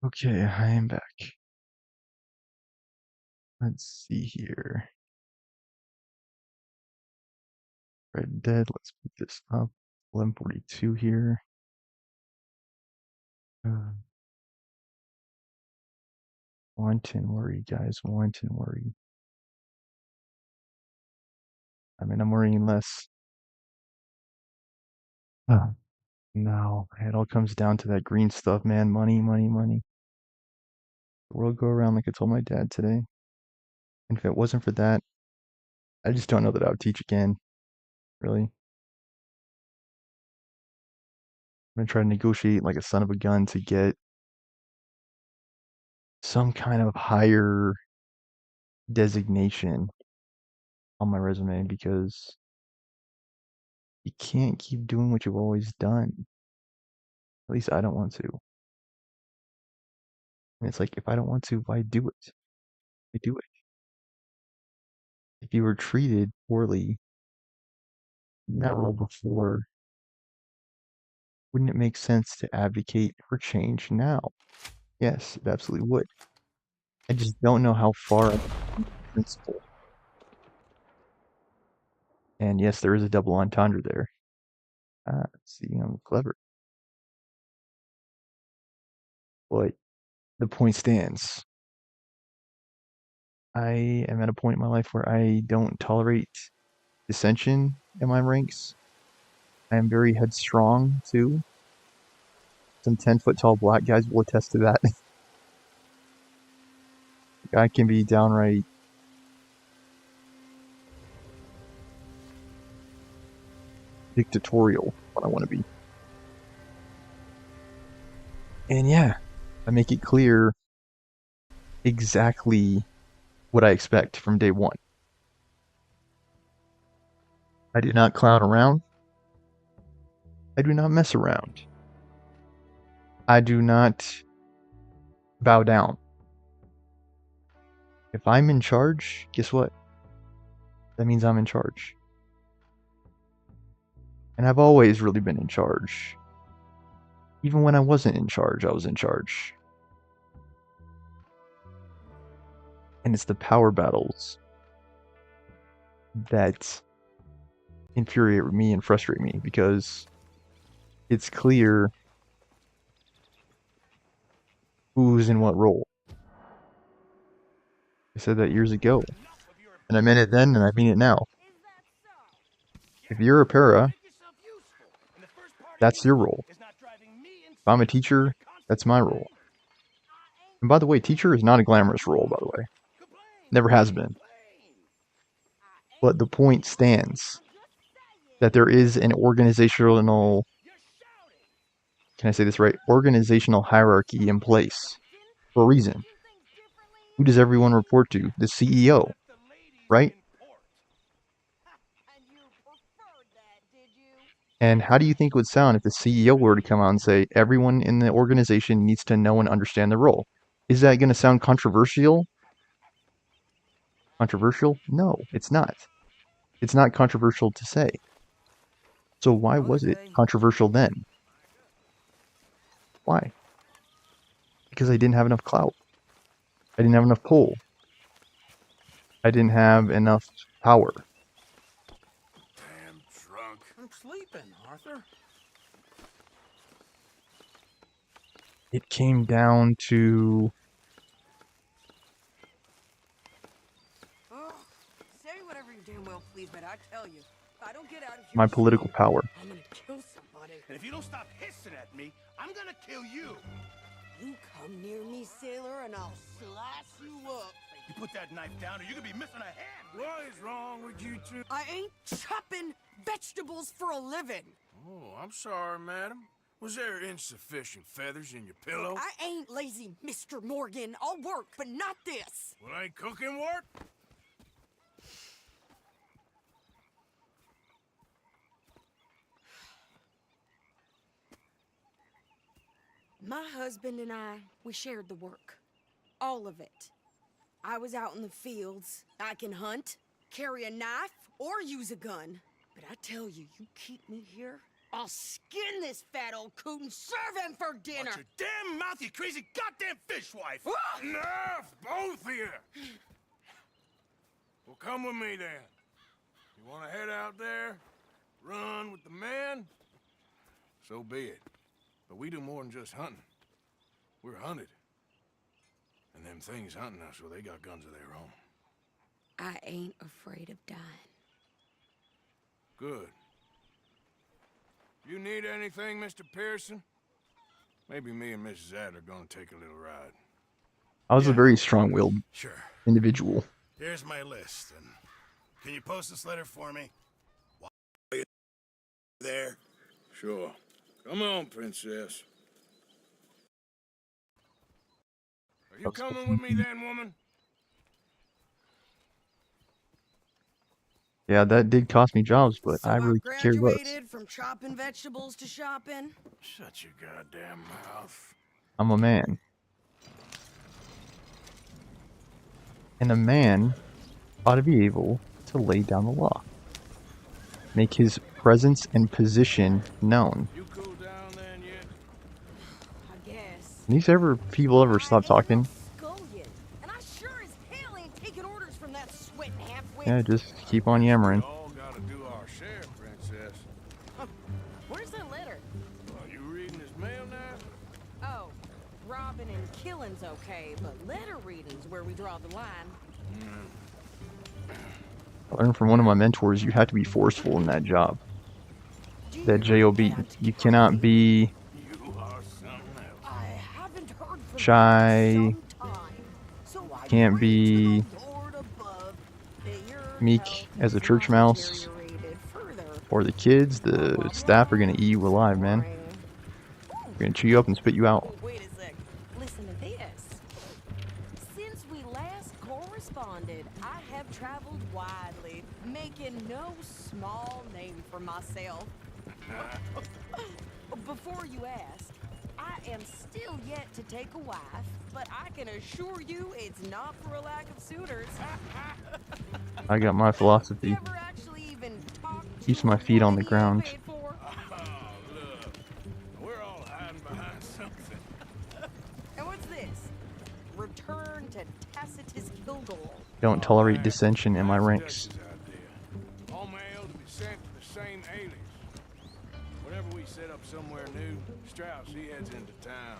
Okay, I am back. Let's see here. Red Dead, let's put this up. 1142 here. Uh, Wanton worry, guys. Wanton worry. I mean, I'm worrying less. Uh, no, it all comes down to that green stuff, man. Money, money, money. The world go around like I told my dad today. And if it wasn't for that, I just don't know that I would teach again, really. I'm gonna try to negotiate like a son of a gun to get some kind of higher designation on my resume because you can't keep doing what you've always done. At least I don't want to. And it's like, if I don't want to, why do it? I do it. If you were treated poorly in that role before, wouldn't it make sense to advocate for change now? Yes, it absolutely would. I just don't know how far I'm principle. And yes, there is a double entendre there. Let's see, I'm clever. But the point stands. I am at a point in my life where I don't tolerate dissension in my ranks. I am very headstrong too. Some 10-foot tall black guys will attest to that. I can be downright dictatorial when I want to be. And yeah, I make it clear exactly what I expect from day one. I do not clown around. I do not mess around. I do not bow down. If I'm in charge, guess what? That means I'm in charge. And I've always really been in charge. Even when I wasn't in charge, I was in charge. And it's the power battles that infuriate me and frustrate me because it's clear who's in what role. I said that years ago, and I meant it then, and I mean it now. If you're a para, that's your role. If I'm a teacher, that's my role. And by the way, teacher is not a glamorous role, by the way. Never has been. But the point stands that there is an organizational, can I say this right? Organizational hierarchy in place for a reason. Who does everyone report to? The CEO, right? And how do you think it would sound if the CEO were to come out and say, everyone in the organization needs to know and understand the role? Is that going to sound controversial? Controversial? No, it's not. It's not controversial to say. So why was it controversial then? Why? Because I didn't have enough clout. I didn't have enough pull. I didn't have enough power. Damn drunk. I'm sleeping, Arthur. It came down to Oh, say whatever you damn well please, but I tell you, if I don't get out of here my political soon, power. I'm gonna kill somebody. And if you don't stop hissing at me, I'm gonna kill you. You come near me, sailor, and I'll slice you up. You put that knife down or you're gonna be missing a hand. What is wrong with you two? I ain't chopping vegetables for a living. Oh, I'm sorry, madam. Was there insufficient feathers in your pillow? I ain't lazy, Mr. Morgan. I'll work, but not this. Well, ain't cooking work? My husband and I, we shared the work. All of it. I was out in the fields. I can hunt, carry a knife, or use a gun. But I tell you, you keep me here, I'll skin this fat old coot and serve him for dinner. Watch your damn mouth, you crazy goddamn fishwife! Ah! Enough, both of you! Well, come with me then. You want to head out there, run with the men? So be it. But we do more than just hunting. We're hunted. And them things hunting us, well, they got guns of their own. I ain't afraid of dying. Good. You need anything, Mr. Pearson? Maybe me and Mrs. Adler gonna take a little ride. I was a very strong-willed Sure. individual. Here's my list. And can you post this letter for me? While you're there. Sure. Come on, Princess. Are you coming with me then, woman? Yeah, that did cost me jobs, but So I really I've care less. graduated from chopping vegetables to shopping. Shut your goddamn mouth. I'm a man. And a man ought to be able to lay down the law. Make his presence and position known. You cool down then yet? I guess. People ever stop talking? Scullion, and I sure as hell ain't taking orders from that sweating halfwit. Yeah, just keep on yammering. We all gotta do our share, Princess. Where's that letter? Are you reading his mail now? Oh, robbing and killing's okay, but letter reading's where we draw the line. I learned from one of my mentors, you have to be forceful in that job. Do That you JOB. want You cannot be You are something else. I haven't heard from shy, you in some time, so I can't pray be to the Lord above that your meek health as a is church not mouse. deteriorated further. or the kids, the staff are gonna eat you alive, man. They're gonna chew you up and spit you out. Oh, wait a sec. Listen to this. Since we last corresponded, I have traveled widely, making no small name for myself. Before you ask, I am still yet to take a wife, but I can assure you it's not for a lack of suitors. I got my philosophy. Never actually even talked Keeps to my feet on the one you ground. paid for. Oh, look. We're all hiding behind something. And what's this? Return to Tacitus Kilgore. Don't tolerate dissension in my That's ranks. Dutch's idea. All mail to be sent to the same alias. Whenever we set up somewhere new, Strauss, he heads into town.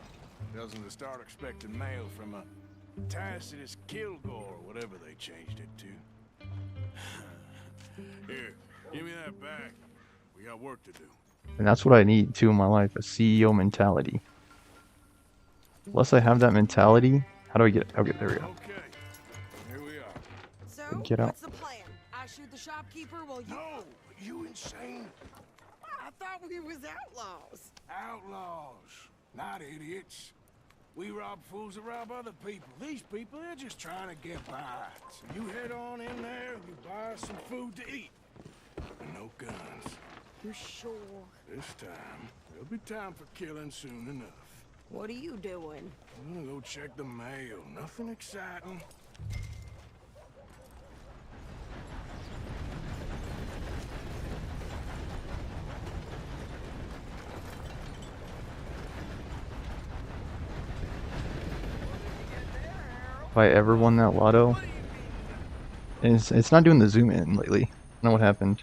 Tells them to start expecting mail from a Tacitus Kilgore, whatever they changed it to. Here, give me that back. We got work to do. And that's what I need too in my life, a CEO mentality. Unless I have that mentality, how do I get it? Okay, there we go. Okay, here we are. So, Get out. what's the plan? I shoot the shopkeeper while you... No, you insane? I thought we was outlaws. Outlaws, not idiots. We rob fools that rob other people. These people, they're just trying to get by. So you head on in there, you buy us some food to eat. And no guns. You sure? This time, there'll be time for killing soon enough. What are you doing? I'm gonna go check the mail. Nothing exciting. If I ever won that lotto, and it's not doing the zoom in lately. I don't know what happened.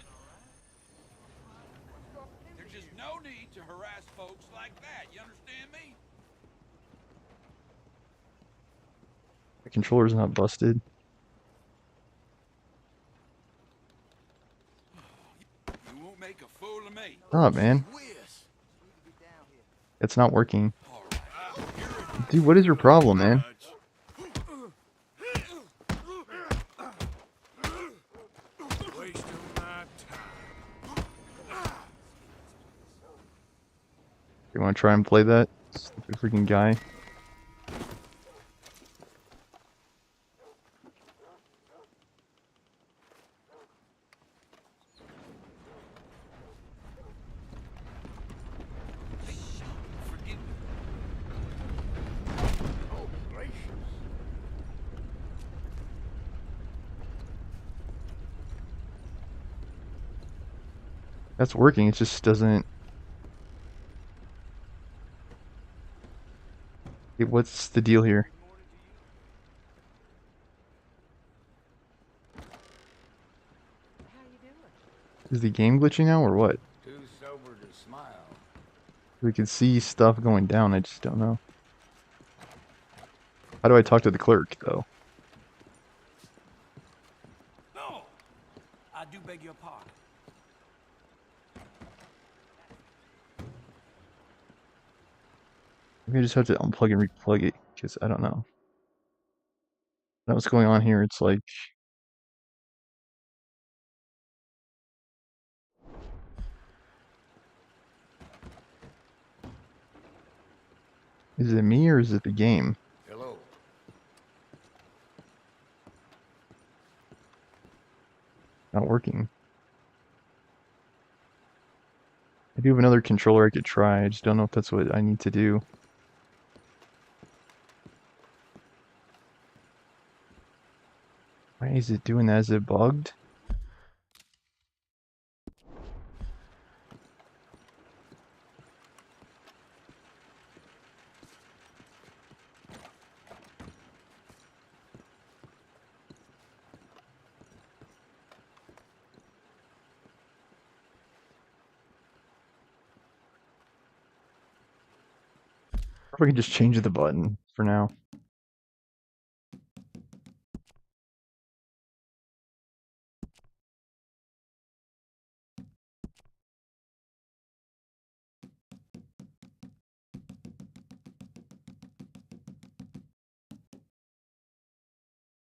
There's just no need to harass folks like that, you understand me? The controller's not busted. You won't make a fool of me. Stop, man. Whiz. It's not working. All right. Dude, what is your problem, man? Wasting my time. You want to try and play that? Stupid freaking guy. Forgive me. Oh, gracious. That's working. It just doesn't Hey, what's the deal here? How you doing? Is the game glitching now or what? Too sober to smile. We can see stuff going down, I just don't know. How do I talk to the clerk, though? No! I do beg your pardon. Maybe I just have to unplug and replug it, because I don't know. I know what's going on here. It's like... Is it me or is it the game? Hello. Not working. I do have another controller I could try. I just don't know if that's what I need to do. Why is it doing that? Is it bugged? Or if I can just change the button for now.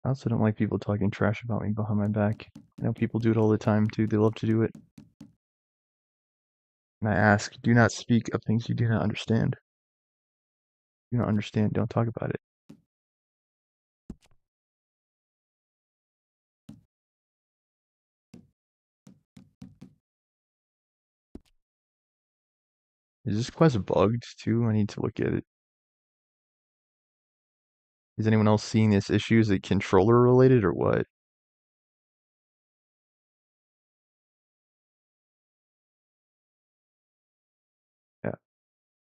I also don't like people talking trash about me behind my back. I know people do it all the time too. They love to do it. And I ask, do not speak of things you do not understand. You don't understand, don't talk about it. Is this quest bugged too? I need to look at it. Is anyone else seeing this issue? Is it controller related or what? Yeah.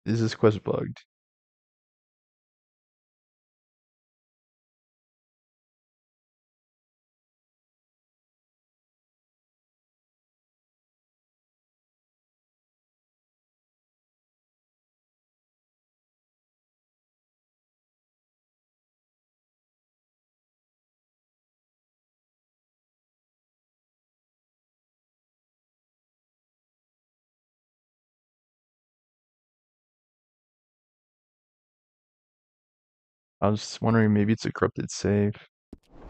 Is this quest bugged? I was wondering maybe it's a corrupted save.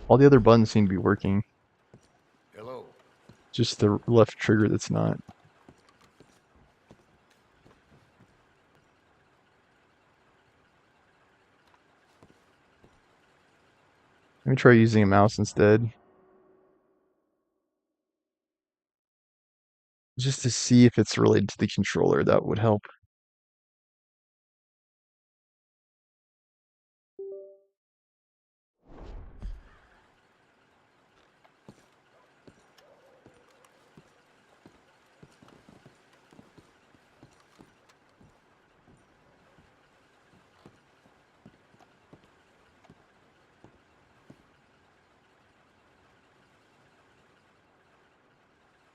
All the other buttons seem to be working. Hello. Just the left trigger that's not. Let me try using a mouse instead. Just to see if it's related to the controller, that would help.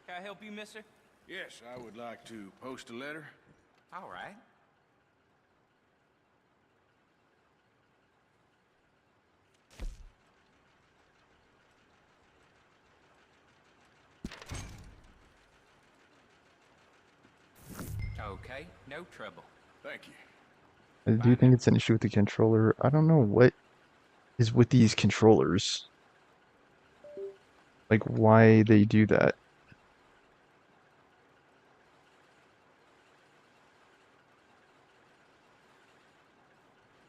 Can I help you, mister? Yes, I would like to post a letter. All right. Okay, no trouble. Thank you. I do think it's an issue with the controller. I don't know what is with these controllers. Like why they do that.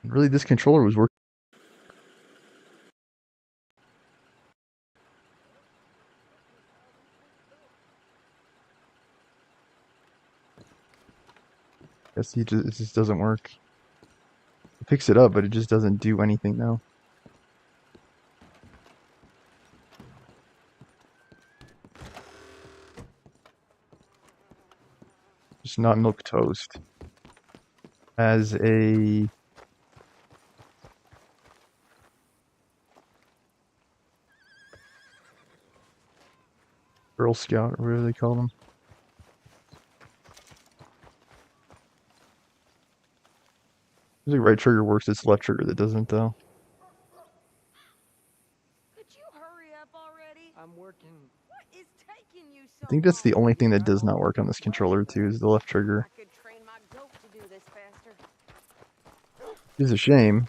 Really, this controller was working. Guess it just doesn't work. It picks it up, but it just doesn't do anything now. Just not milk toast. As a Girl Scout or whatever they call them. Usually right trigger works, it's left trigger that doesn't though. Could you hurry up already? I'm working. What is taking you so I think that's the long? only thing that does not work on this controller too, is the left trigger. I could train my goat to do this faster. It's a shame,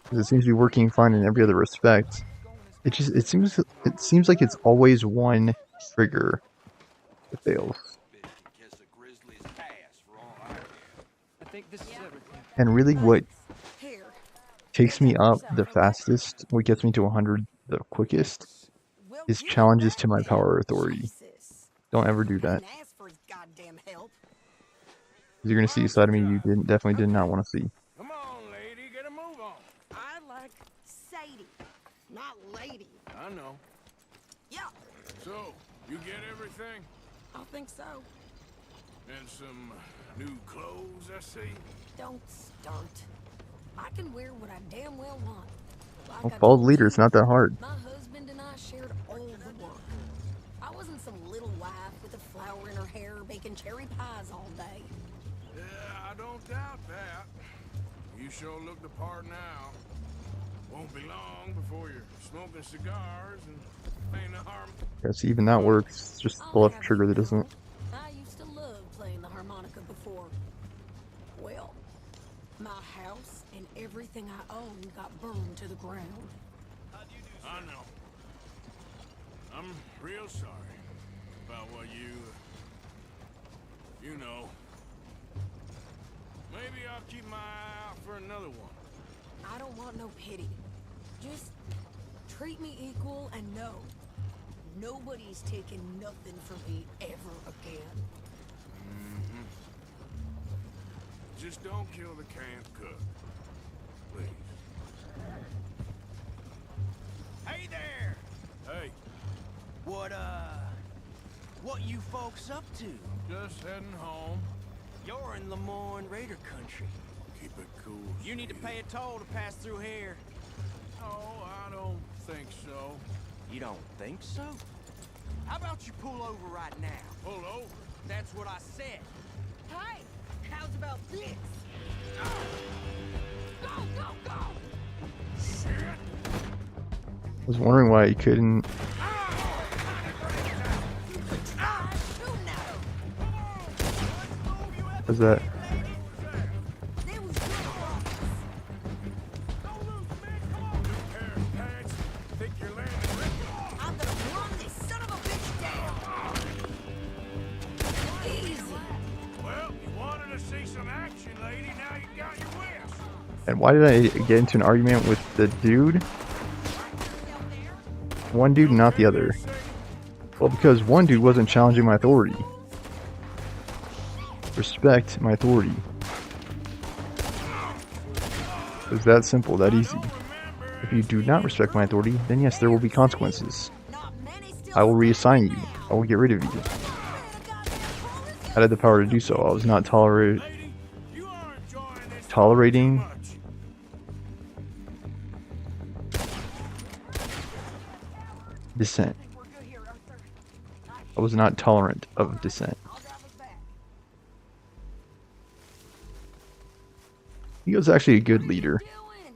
because it seems to be working fine in every other respect. It seems like it's always one trigger that fails. Kiss a grizzly's ass for all I care. I think this is everything. And really what Here. takes me up the fastest, what gets me to 100 the quickest, Well, is give it challenges back to my then. power authority. Jesus. Don't ever do I that. didn't ask for his goddamn help. You're gonna see a side of me you definitely did not want to see. Come on, lady, get a move on. I like Sadie, not lady. I know. Yeah, So, you get everything? I think so. And some new clothes, I see. Don't start. I can wear what I damn well want. Like Well, I follow the told leader, you, it's not that hard. my husband and I shared all the work. I wasn't some little wife with a flower in her hair baking cherry pies all day. Yeah, I don't doubt that. You sure look the part now. Won't be long before you're smoking cigars and playing the harm. Yeah, see, even that works. It's just the I'll left have trigger you that doesn't. know, I used to love playing the harmonica before. Well, my house and everything I owned got burned to the ground. I know. I'm real sorry about what you know. Maybe I'll keep my eye out for another one. I don't want no pity. Just treat me equal and know nobody's taking nothing from me ever again. Just don't kill the camp cook. Please. Hey there! Hey, What you folks up to? just heading home. You're in Lemoyne Raider country. Keep it cool. You need to Steve. pay a toll to pass through here. No, I don't think so. You don't think so? How about you pull over right now? Pull over. That's what I said. Hey, how's about this? Go, go, go! I was wondering why you couldn't. Shooting at him! Was that? There was your boss. Pair of pants. Think you're landing. I'm gonna run this son of a bitch down. Easy. Well, you wanted to see some action, lady. Now you got your wish. And why did I get into an argument with the dude? One dude, not the other. Well, because one dude wasn't challenging my authority. Respect my authority. It was that simple, that easy. If you do not respect my authority, then yes, there will be consequences. Not many still I will reassign you. I will get rid of you. I had the power to do so. I was not Lady, you are enjoying this tolerating much. dissent. I was not tolerant of dissent. I'll drive us back. He was actually a good leader. Doing?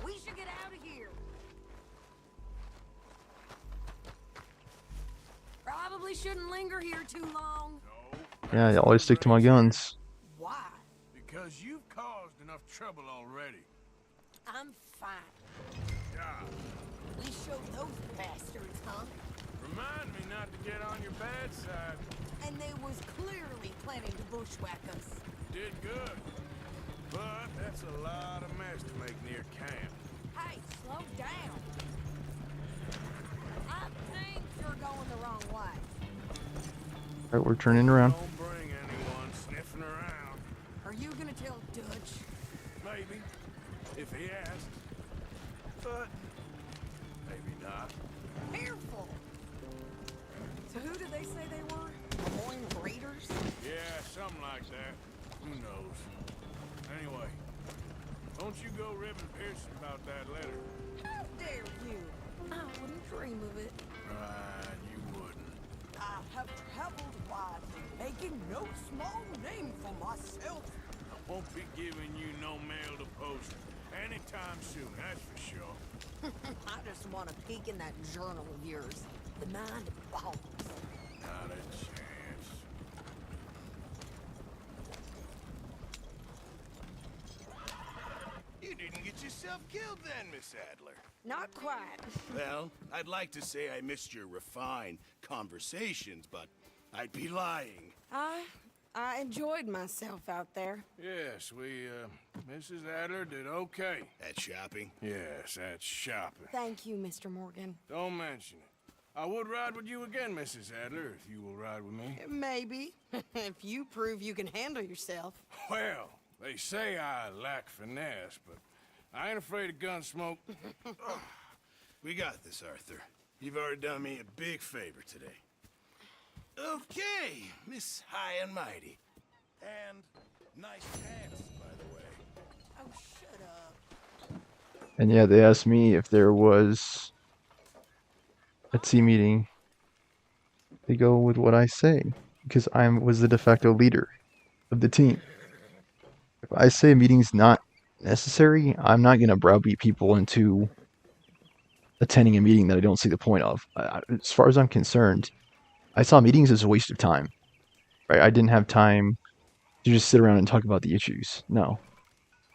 We should get out of here. Probably shouldn't linger here too long. Yeah, I always stick to my guns. Why? Because you've caused enough trouble already. I'm fine. God, We showed those bastards, huh? remind me not to get on your bad side. And they was clearly planning to bushwhack us. Did good. But that's a lot of mess to make near camp. Hey, slow down. I think you're going the wrong way. Alright, we're turning around. Don't bring anyone sniffing around. Are you gonna tell Dutch? Maybe, if he asks. But maybe not. Careful. So who did they say they were? Lemoyne Raiders? Yeah, something like that. Who knows? Anyway, don't you go ribbing Pearson about that letter. How dare you? I wouldn't dream of it. Right, you wouldn't. have traveled widely, making no small name for myself. I won't be giving you no mail to post anytime soon, that's for sure. I just want to peek in that journal of yours. The mind boggles. Not a chance. You didn't get yourself killed then, Miss Adler. Not quite. Well, I'd like to say I missed your refined conversations, but I'd be lying. I enjoyed myself out there. Yes, Mrs. Adler did okay. At shopping? Yes, that's shopping. Thank you, Mr. Morgan. Don't mention it. I would ride with you again, Mrs. Adler, if you will ride with me. Maybe. If you prove you can handle yourself. Well, they say I lack finesse, but I ain't afraid of gun smoke. We got this, Arthur. You've already done me a big favor today. Okay, Miss High and Mighty. And nice pants, by the way. Oh, shut up. And yeah, they asked me if there was a team meeting. They go with what I say, because I was the de facto leader of the team. If I say a meeting's not necessary, I'm not going to browbeat people into attending a meeting that I don't see the point of. As far as I'm concerned, I saw meetings as a waste of time. Right? I didn't have time to just sit around and talk about the issues. No.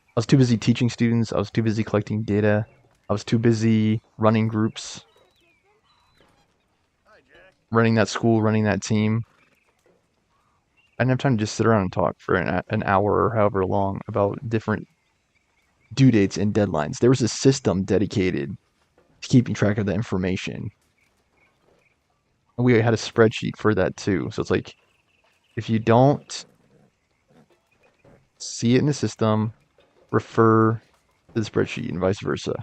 I was too busy teaching students. I was too busy collecting data. I was too busy running groups, running that school, running that team. I didn't have time to just sit around and talk for an hour or however long about different due dates and deadlines. There was a system dedicated to keeping track of the information. And we had a spreadsheet for that too. So it's like, if you don't see it in the system, refer to the spreadsheet and vice versa.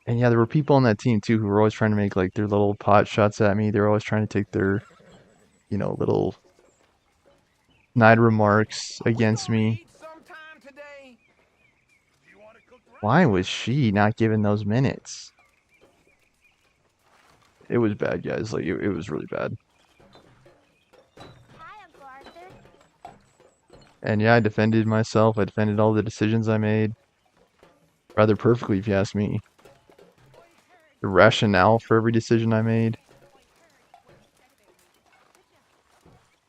And yeah, there were people on that team too who were always trying to make like their little pot shots at me. They were always trying to take their, little snide remarks against me. Why was she not given those minutes? It was bad, guys. Like, it was really bad. Hi, Uncle Arthur. And yeah, I defended myself. I defended all the decisions I made. Rather perfectly, if you ask me. The rationale for every decision I made.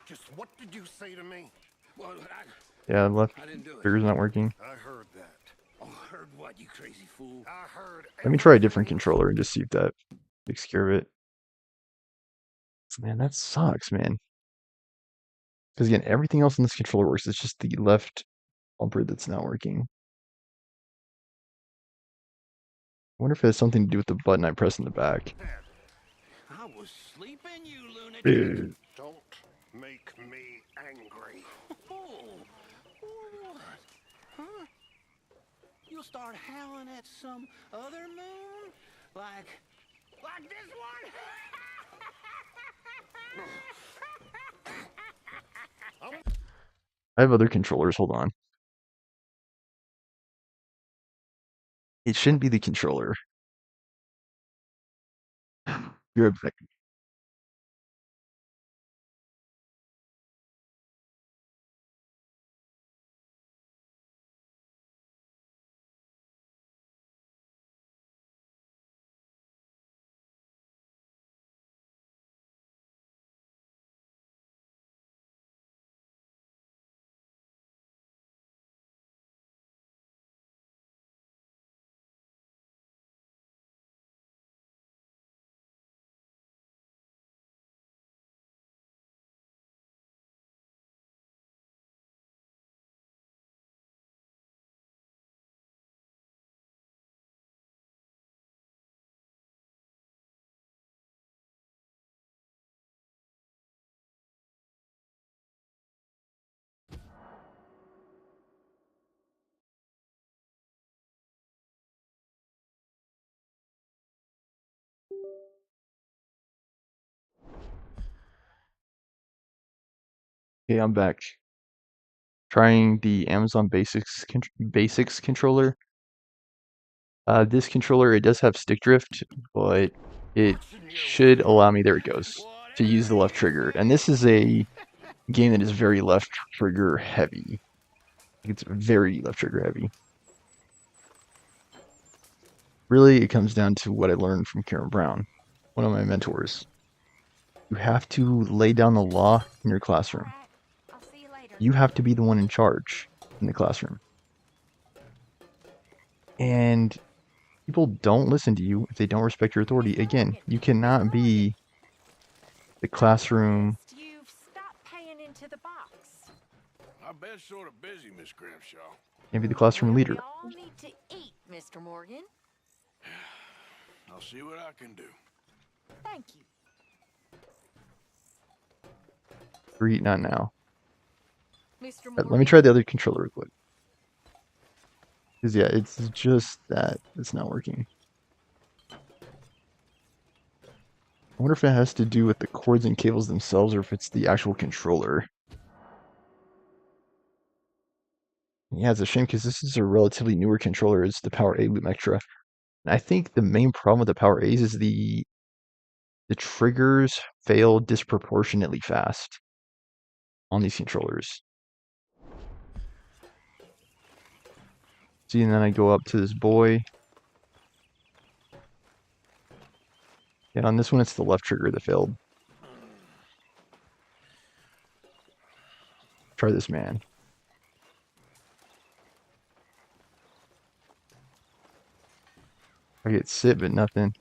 Just what did you say to me? Well, Yeah, left I didn't do it. trigger's not working. I heard that. Oh, heard what, you crazy fool? I heard. Let me try a different controller and just see if that takes care of it. Man, that sucks, man. Because again, everything else in this controller works. It's just the left bumper that's not working. I wonder if it has something to do with the button I press in the back. I was sleeping, you lunatic. Ew. Don't make me angry. Oh, what? Huh? You'll start howling at some other moon? Like this one? I have other controllers. Hold on. It shouldn't be the controller. You're right back. Okay, I'm back. Trying the Amazon Basics controller. This controller, it does have stick drift, but it should allow me. There it goes. to use the left trigger. And this is a game that is very left trigger heavy. It's very left trigger heavy. Really, it comes down to what I learned from Karen Brown, one of my mentors. You have to lay down the law in your classroom. I'll see you later. You have to be the one in charge in the classroom. And people don't listen to you if they don't respect your authority. Again, you cannot be the classroom. You've stopped paying into the box. I bet sort of busy, Miss Grimshaw. Can't be the classroom leader. We all need to eat, Mr. Morgan. I'll see what I can do. Thank you. Three, not now. Mr. Let me Morgan. try the other controller real quick. Because, yeah, it's just that it's not working. I wonder if it has to do with the cords and cables themselves or if it's the actual controller. Yeah, it's a shame because this is a relatively newer controller. It's the Power A Loom Extra. And I think the main problem with the Power A's is the triggers fail disproportionately fast on these controllers. See, and then I go up to this boy. And on this one, it's the left trigger that failed. Try this man. I get sit, but nothing.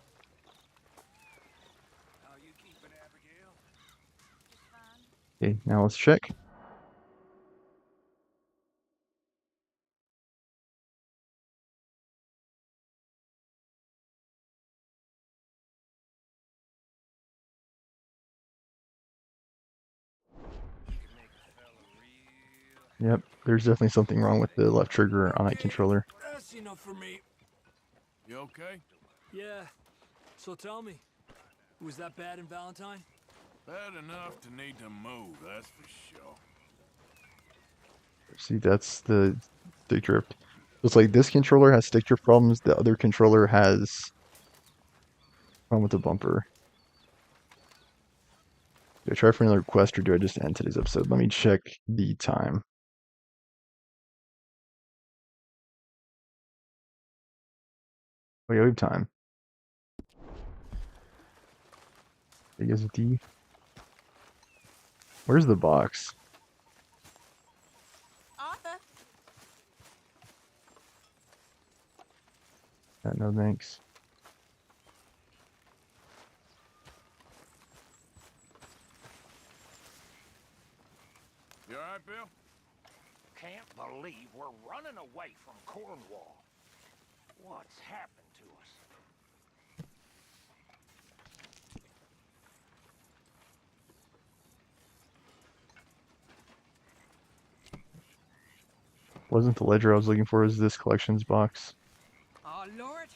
How you keeping, Abigail? Okay, now let's check. Yep, there's definitely something wrong with the left trigger on that controller. That's enough for me. You okay? Yeah. So tell me, was that bad in Valentine? Bad enough to need to move, that's for sure. See, that's the stick drift. It's like this controller has stick drift problems, the other controller has problem with the bumper. Do I try for another quest or do I just end today's episode? Let me check the time. Oh, yeah, we have time. I guess D. Where's the box? Arthur. No thanks. You alright, Bill? Can't believe we're running away from Cornwall. What's happened to us? Wasn't the ledger I was looking for, is this collections box. Oh, Lord.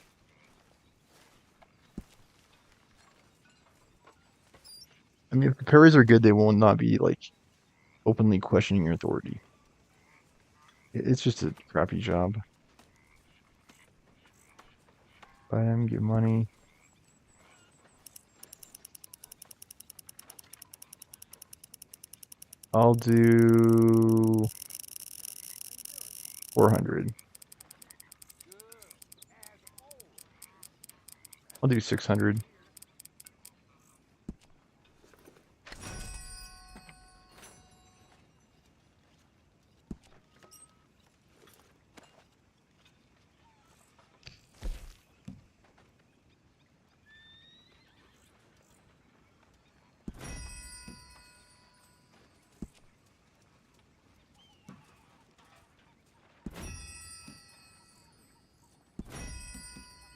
I mean, if the parries are good, they will not be, like, openly questioning your authority. It's just a crappy job. Buy them, get money. I'll do 400. I'll do 600.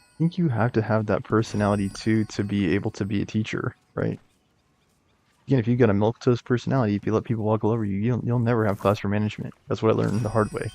I think you have to have that personality too to be able to be a teacher, right? Again, if you've got a milquetoast personality, if you let people walk all over you, you'll never have classroom management. That's what I learned the hard way.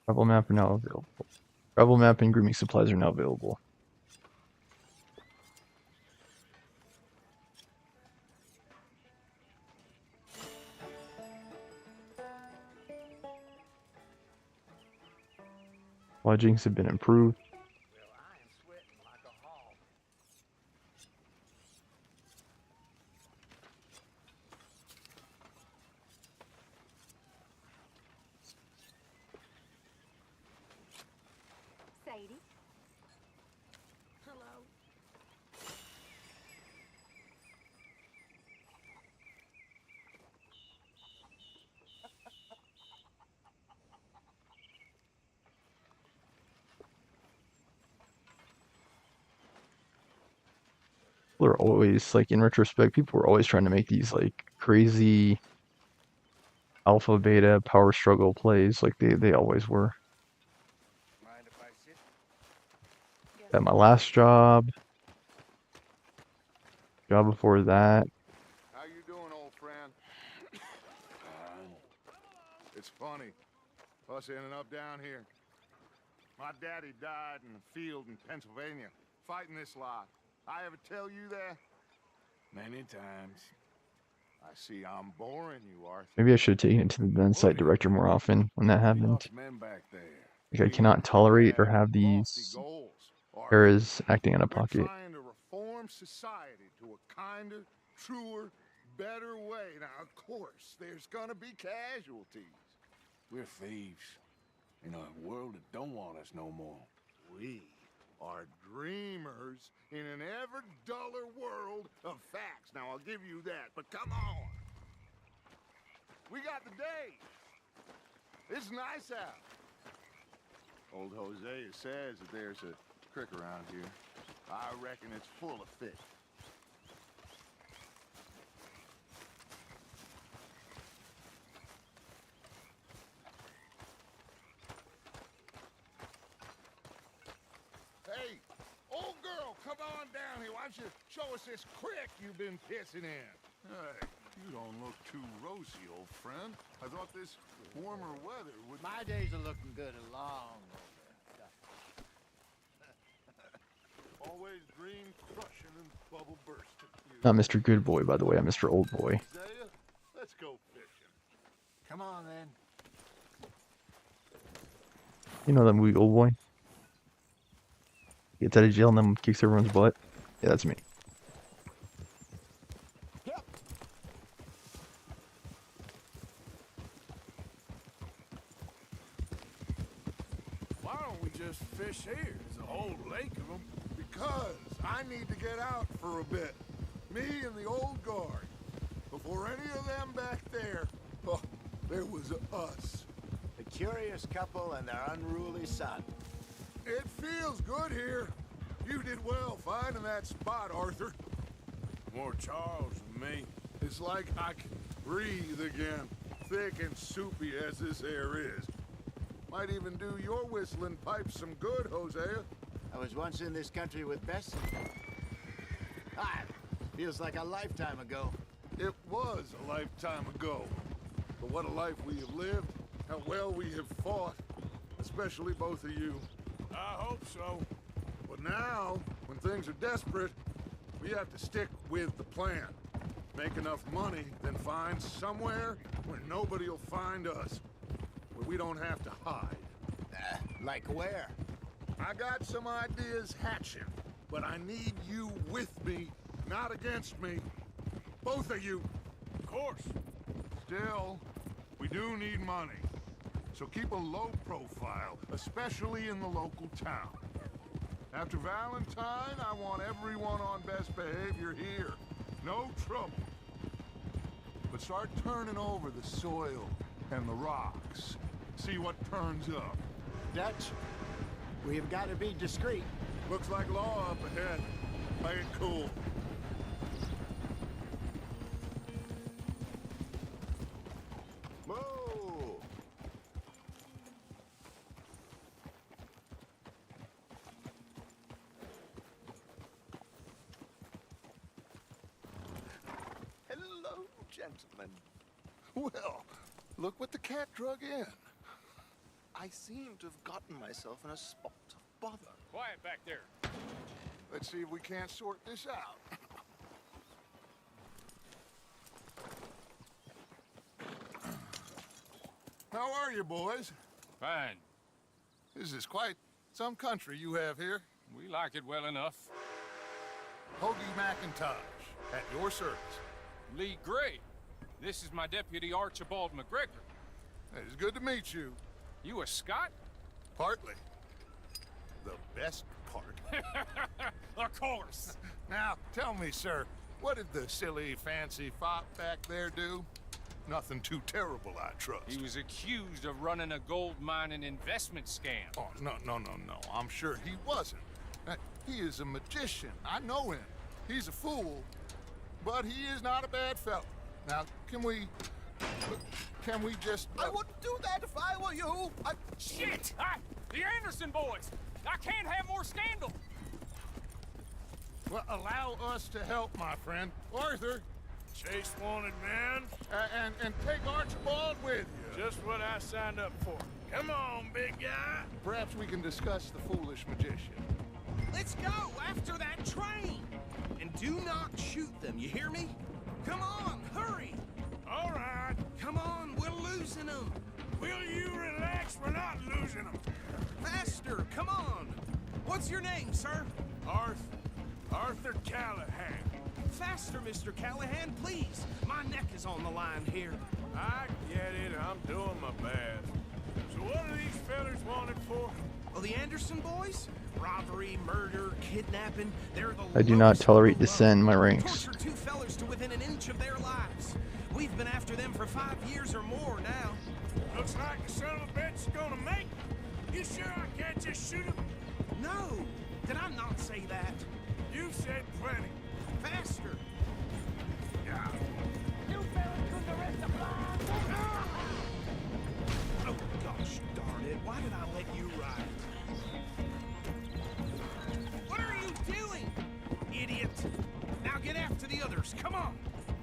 Travel map are now available. Travel map and grooming supplies are now available. Lodgings have been improved. Sadie? Hello. People are always, like, in retrospect, people were always trying to make these, like, crazy alpha beta power struggle plays, like they always were. Mind if I sit? At my last job before that. How you doing, old friend? It's funny, us ending up down here. My daddy died in the field in Pennsylvania, fighting this lot. I ever tell you that? Many times. I see I'm boring you, Arthur. Maybe I should have taken it to the then site director more often when that happened. Lost men back there. Like, I cannot tolerate or have these errors acting out of We're pocket. trying to reform society to a kinder, truer, better way. Now, of course, there's gonna be casualties. We're thieves in a world that don't want us no more. We are dreamers in an ever duller world of facts. Now, I'll give you that, but come on. We got the day. It's nice out. Old Hosea says that there's a creek around here. I reckon it's full of fish. Hey, old girl, come on down here. Why don't you show us this creek you've been pissing in? Hey, you don't look too rosy, old friend. I thought this warmer weather would... My days are looking good along over. Always dream crushing and bubble bursting. Not Mr. Good Boy, by the way. I'm Mr. Old Boy. Isaiah, let's go fishing. Come on, then. You know that movie Old Boy? Gets out of jail and then kicks everyone's butt. Yeah, that's me. Yep. Why don't we just fish here? There's a whole lake of them. Because I need to get out for a bit. Me and the old guard. Before any of them back there, oh, there was us. The curious couple and their unruly son. It feels good here. You did well finding that spot, Arthur. More Charles than me. It's like I can breathe again. Thick and soupy as this air is. Might even do your whistling pipes some good, Hosea. I was once in this country with Bessie. Ah, feels like a lifetime ago. It was a lifetime ago. But what a life we have lived. How well we have fought. Especially both of you. I hope so. But now, when things are desperate, we have to stick with the plan. Make enough money, then find somewhere where nobody will find us. Where we don't have to hide. Like where? I got some ideas hatching, but I need you with me, not against me. Both of you. Of course. Still, we do need money. So keep a low profile, especially in the local town. After Valentine, I want everyone on best behavior here. No trouble. But start turning over the soil and the rocks. See what turns up. Dutch, we have got to be discreet. Looks like law up ahead. Play it cool. Move! Hello, gentlemen. Well, look what the cat drug in. I seem to have gotten myself in a spot of bother. Quiet back there. Let's see if we can't sort this out. How are you, boys? Fine. This is quite some country you have here. We like it well enough. Hoagie McIntosh, at your service. Lee Gray. This is my deputy Archibald McGregor. It's good to meet you. You a Scot? Partly. The best part. Of course. Now, tell me, sir, what did the silly, fancy fop back there do? Nothing too terrible, I trust. He was accused of running a gold mining investment scam. Oh, no. I'm sure he wasn't. He is a magician. I know him. He's a fool, but he is not a bad fellow. Now, can we just... I wouldn't do that if I were you. Shit! The Anderson boys! I can't have more scandal! Well, allow us to help, my friend. Arthur, Chase wanted man. and take Archibald with you. Just what I signed up for. Come on, big guy. Perhaps we can discuss the foolish magician. Let's go after that train. And do not shoot them, you hear me? Come on, hurry. All right. Come on, we're losing them. Will you relax? We're not losing them. Faster, come on. What's your name, sir? Arthur Callahan. Faster, Mr. Callahan, please. My neck is on the line here. I get it. I'm doing my best. So what are these fellas wanted for? Oh, the Anderson boys? Robbery, murder, kidnapping. They're the I do not lowest tolerate of the dissent in my low. ranks. Tortured two fellas to within an inch of their lives. We've been after them for 5 years or more now. Looks like the son of a bitch is gonna make it. You sure I can't just shoot him? No! Did I not say that? You said plenty. Faster! Yeah. You fellas took the rest of Oh, gosh darn it. Why did I let you ride? What are you doing, idiot? Now get after the others. Come on.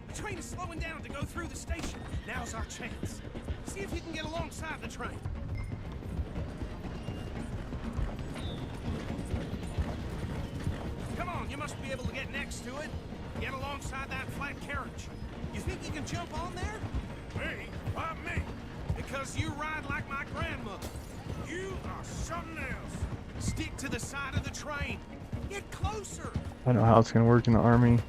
The train is slowing down to go through the station. Now's our chance. See if you can get alongside the train. Come on, you must be able to get next to it. Get alongside that flat carriage. You think you can jump on there? Me? Why me? Because you ride like my grandmother. You are something else. Stick to the side of the train. Get closer. I don't know how it's gonna work in the army.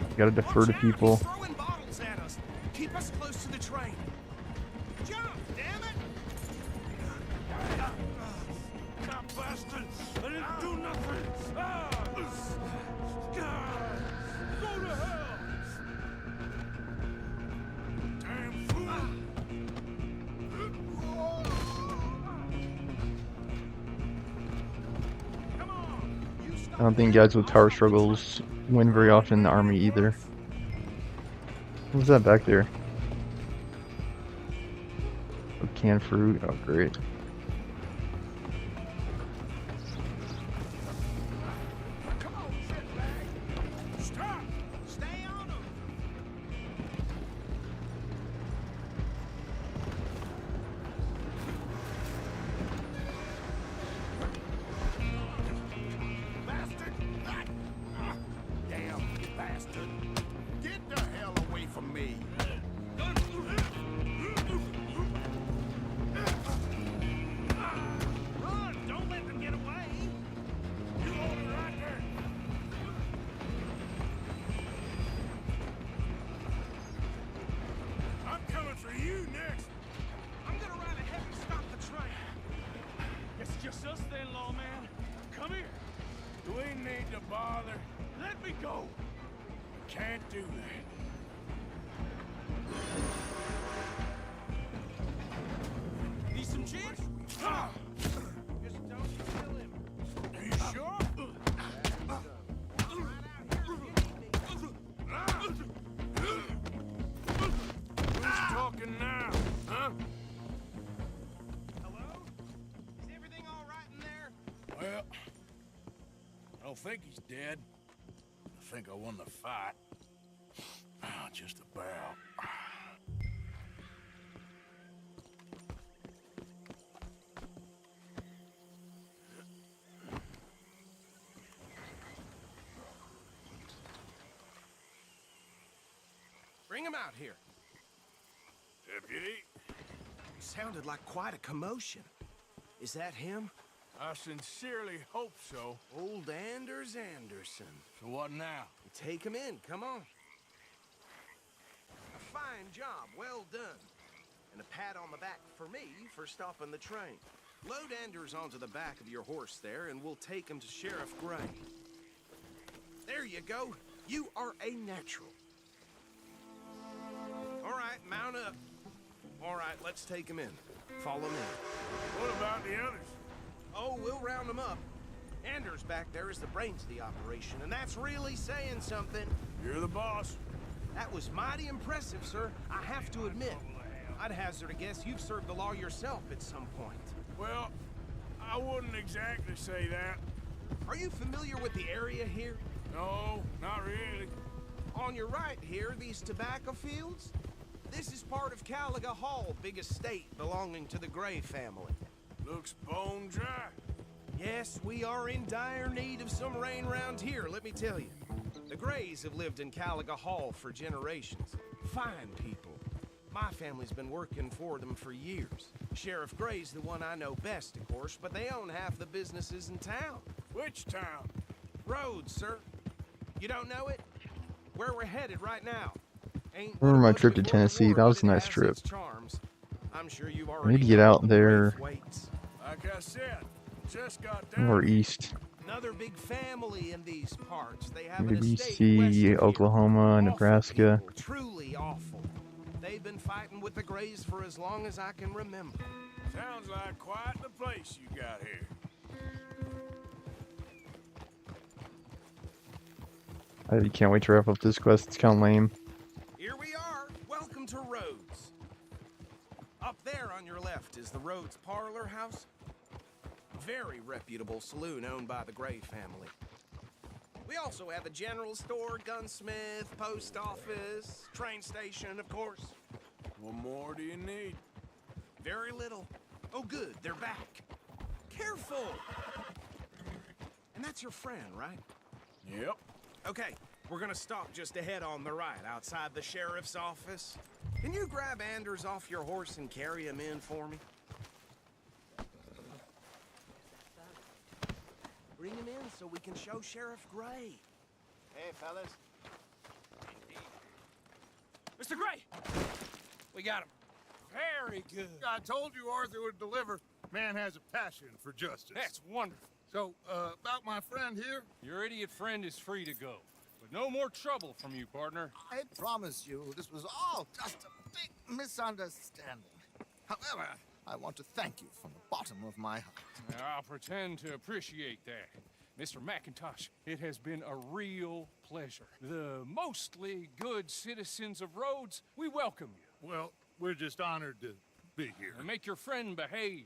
You gotta defer to Watch out, people. he's throwing bottles at us. Keep us close to the train. Jump, damn it! God bastard! I didn't do nothing! Go to hell! Damn fool! Come on! You stop I don't think guys with power struggles win very often in the army either. What was that back there? Oh, canned fruit. Oh, great. Come on, shitbag! Stop! Stay on them! Bastard! Damn bastard! Get the hell away from me! Run! Don't let them get away! You hold it right there! I'm coming for you next! I'm gonna ride ahead and stop the train. It's just us then, lawman. Come here. Do we need to bother? Let me go. We can't do that. Need some gin? Ah! Just don't kill him. Are you sure? Who's talking now? Huh? Hello? Is everything all right in there? Well, I don't think he's dead. I think I won the fight. Just about. Bring him out here. Deputy, It sounded like quite a commotion. Is that him? I sincerely hope so. Old Anders Anderson. So what now? Take him in, come on. A fine job, well done. And a pat on the back for me for stopping the train. Load Anders onto the back of your horse there, and we'll take him to Sheriff Gray. There you go. You are a natural. All right, mount up. All right, let's take him in. Follow me. What about the others? Oh, we'll round them up. Anders back there is the brains of the operation, and that's really saying something. You're the boss. That was mighty impressive, sir. I have to admit. I'd hazard a guess you've served the law yourself at some point. Well, I wouldn't exactly say that. Are you familiar with the area here? No, not really. On your right here, these tobacco fields? This is part of Caliga Hall, big estate belonging to the Gray family. Looks bone dry. Yes, we are in dire need of some rain round here, let me tell you. The Grays have lived in Caliga Hall for generations. Fine people. My family's been working for them for years. Sheriff Gray's the one I know best, of course, but they own half the businesses in town. Which town? Rhodes, sir. You don't know it? Where we're headed right now. Ain't Remember my what it trip to was before the Tennessee? war, That was but a it nice has trip. its charms. I'm sure you've I already need to get known out the there Grace waits. Like I said, just got down. more east. Another big family in these parts. They have Maybe an estate west of BC, here. Oklahoma, Awful Nebraska. people, truly awful. They've been fighting with the Grays for as long as I can remember. Sounds like quite the place you got here. I can't wait to wrap up this quest. It's kind of lame. Here we are. Welcome to Rhodes. Up there on your left is the Rhodes Parlor House. Very reputable saloon owned by the Gray family. We also have a general store, gunsmith, post office, train station, of course. What more do you need? Very little. Oh, good, they're back. Careful! And that's your friend, right? Yep. Okay, we're gonna stop just ahead on the right, outside the sheriff's office. Can you grab Anders off your horse and carry him in for me? Bring him in so we can show Sheriff Gray. Hey, fellas. Mr. Gray! We got him. Very good. I told you Arthur would deliver. Man has a passion for justice. That's wonderful. So, about my friend here? Your idiot friend is free to go. But no more trouble from you, partner. I promise you, this was all just a big misunderstanding. However, I want to thank you from the bottom of my heart. I'll pretend to appreciate that. Mr. McIntosh, it has been a real pleasure. The mostly good citizens of Rhodes, we welcome you. Well, we're just honored to be here. And make your friend behave.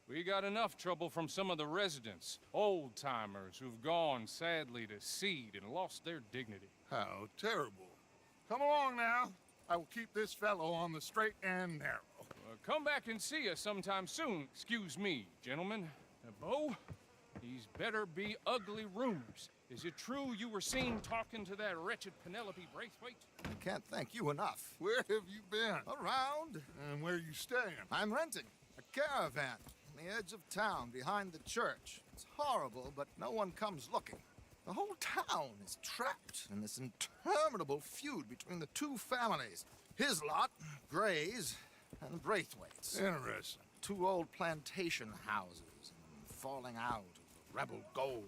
We got enough trouble from some of the residents, old-timers who've gone, sadly, to seed and lost their dignity. How terrible. Come along now. I will keep this fellow on the straight and narrow. Come back and see us sometime soon. Excuse me, gentlemen. Bo, these better be ugly rumors. Is it true you were seen talking to that wretched Penelope Braithwaite? I can't thank you enough. Where have you been? Around. And where you staying? I'm renting a caravan on the edge of town behind the church. It's horrible, but no one comes looking. The whole town is trapped in this interminable feud between the two families. His lot, Gray's, and Braithwaite's. Interesting. Two old plantation houses, and falling out of rebel gold,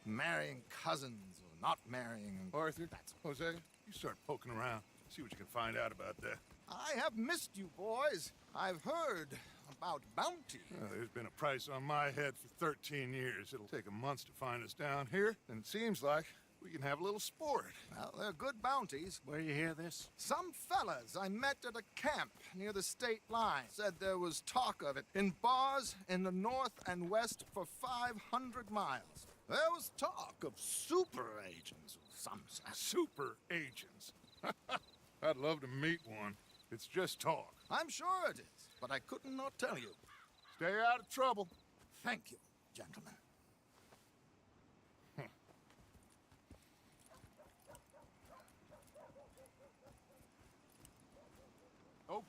marrying cousins or not marrying. Arthur, Jose, you start poking around. See what you can find out about that. I have missed you, boys. I've heard about bounty. Well, there's been a price on my head for 13 years. It'll take a month to find us down here, and it seems like we can have a little sport. Well, they're good bounties. Where you hear this? Some fellas I met at a camp near the state line said there was talk of it in bars in the north and west for 500 miles. There was talk of super agents of some sort. Super agents. I'd love to meet one. It's just talk. I'm sure it is, but I couldn't not tell you. Stay out of trouble. Thank you, gentlemen.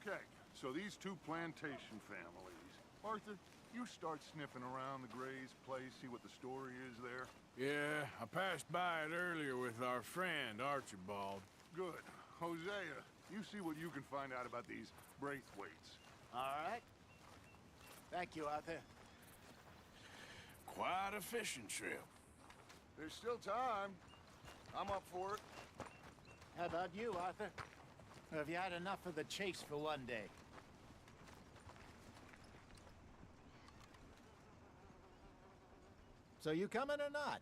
Okay, so these two plantation families. Arthur, you start sniffing around the Gray's place, see what the story is there. Yeah, I passed by it earlier with our friend, Archibald. Good. Hosea, you see what you can find out about these Braithwaites. All right. Thank you, Arthur. Quite a fishing trip. There's still time. I'm up for it. How about you, Arthur? Or have you had enough of the chase for one day? So you coming or not?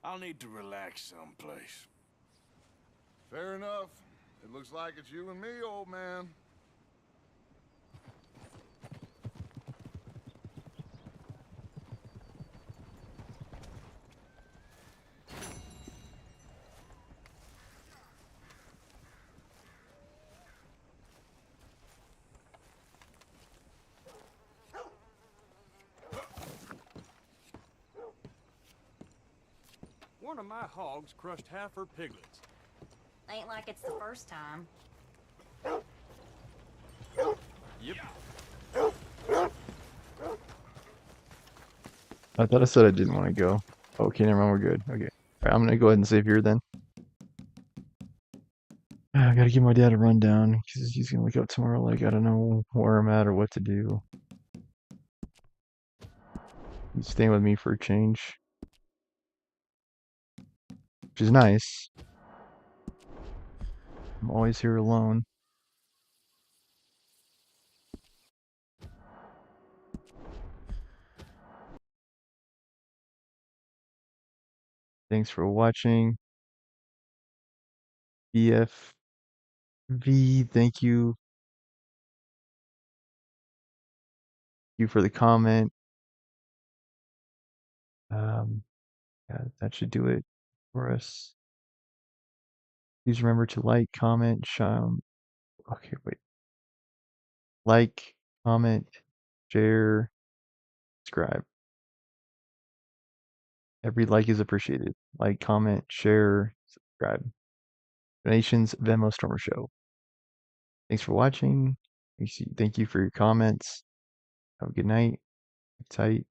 I'll need to relax someplace. Fair enough. It looks like it's you and me, old man. One of my hogs crushed half her piglets. Ain't like it's the first time. Yep. I thought I said I didn't want to go. Okay, never mind, we're good. Okay. Alright, I'm gonna go ahead and save here then. I gotta give my dad a rundown because he's gonna wake up tomorrow like I don't know where I'm at or what to do. He's staying with me for a change, which is nice. I'm always here alone. Thanks for watching. BFV, thank you. Thank you for the comment. Yeah, that should do it for us. Please remember to like, comment, okay, wait. Like, comment, share, subscribe. Every like is appreciated. Like, comment, share, subscribe. Donations, Venmo, Stormer Show. Thanks for watching. Thank you for your comments. Have a good night. Tight.